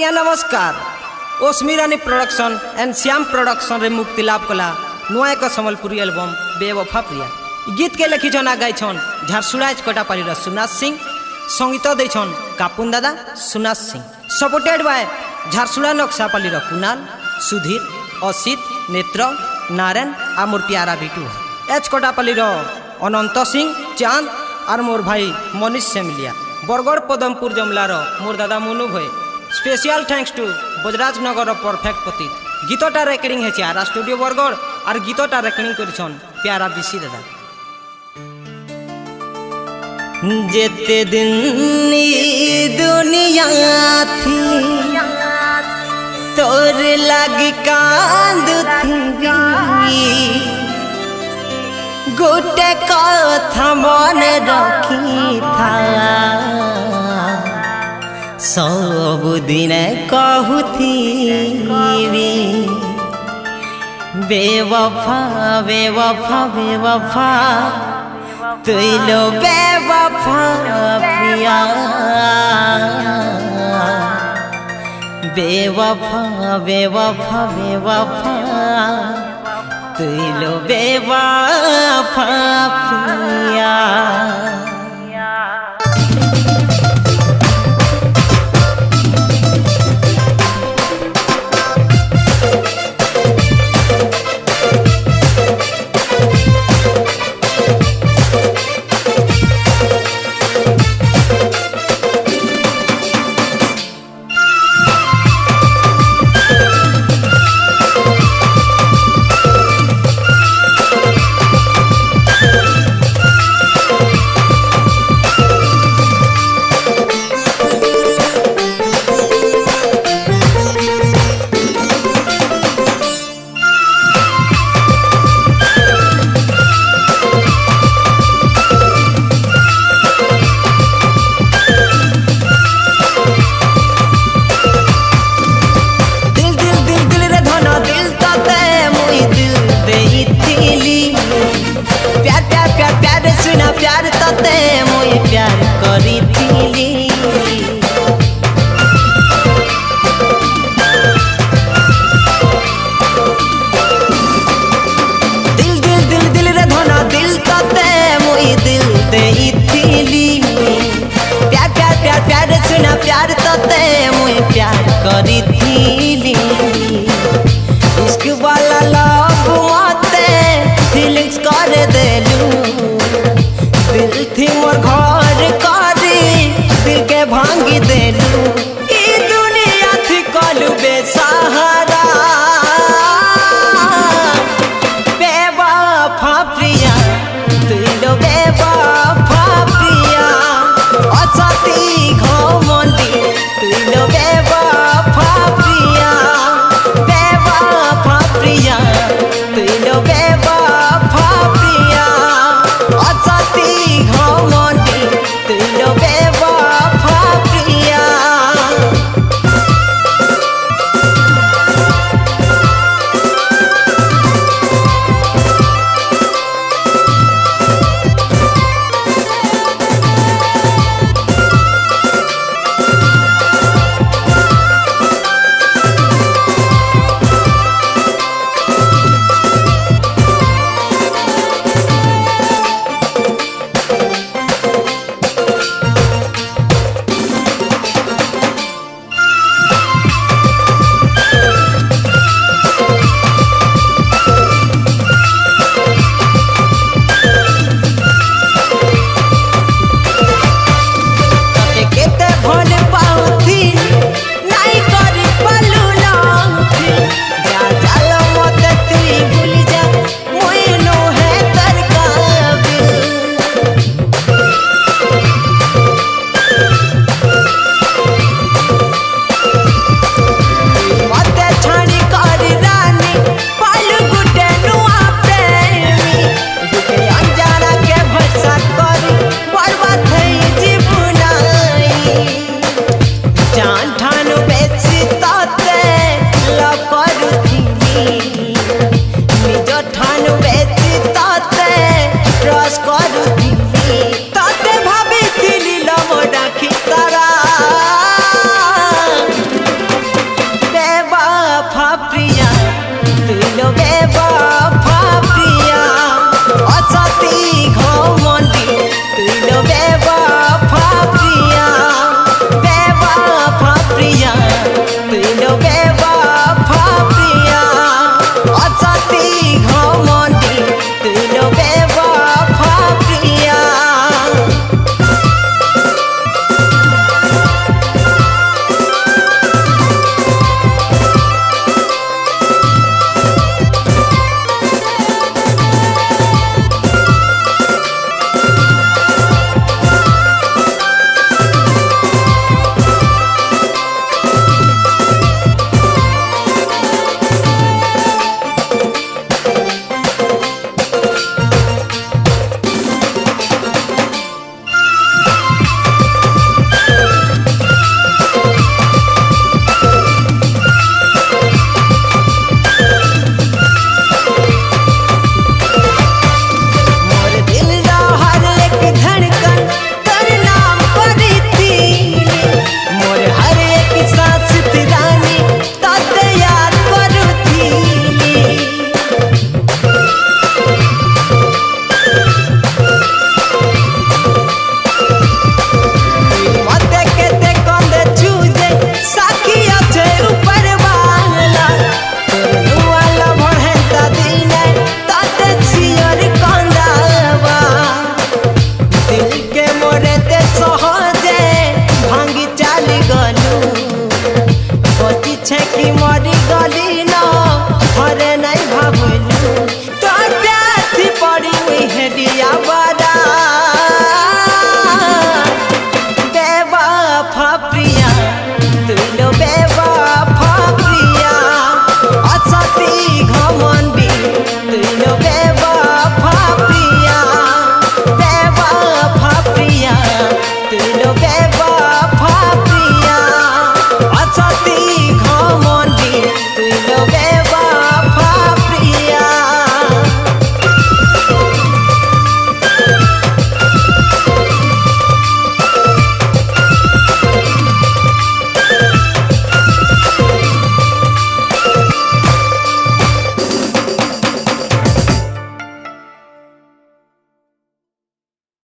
आज्ञा नमस्कार। ओस्मिरानी production and Shyam production रे मुक्ति लाभ कला नुआ एक सम्बलपुरी एल्बम बेवफा प्रिया। गीत के लिखिछन आ गाइछन झारसुड़ा कोटापाली सुनाथ सिंह, संगीत देछन कापुन दादा सुनाथ सिंह, सपोर्टेड बाय झारसुड़ा नक्सापाली कुणाल, सुधीर, असित, नेत्र, नारायण आ मोर प्यारा बिटू एच कोटापाली अनंत सिंह, चांद और मोर भाई मनीष सेमिलिया, बरगढ़ पदमपुर जमलार मोर दादा मुनु भाई। स्पेशल थैंक्स टू बजराज नगर परफेक्ट पतित। गीतटा रेकर्डिंग है चारा स्टूडियो बरगढ़ और गीतटा रेकर्डिंग करिछन प्यारा बिसी दादा। जेते दिन दुनिया थी तोर लगी कांद थी, गोटे कथा मन रखी था, सब दिन कहूथी बेवफा बेवफा बेवफा तुइलो बेवफा प्रिया, बेवफा बेवफा बेवफा तुइलो बेवफा प्रिया।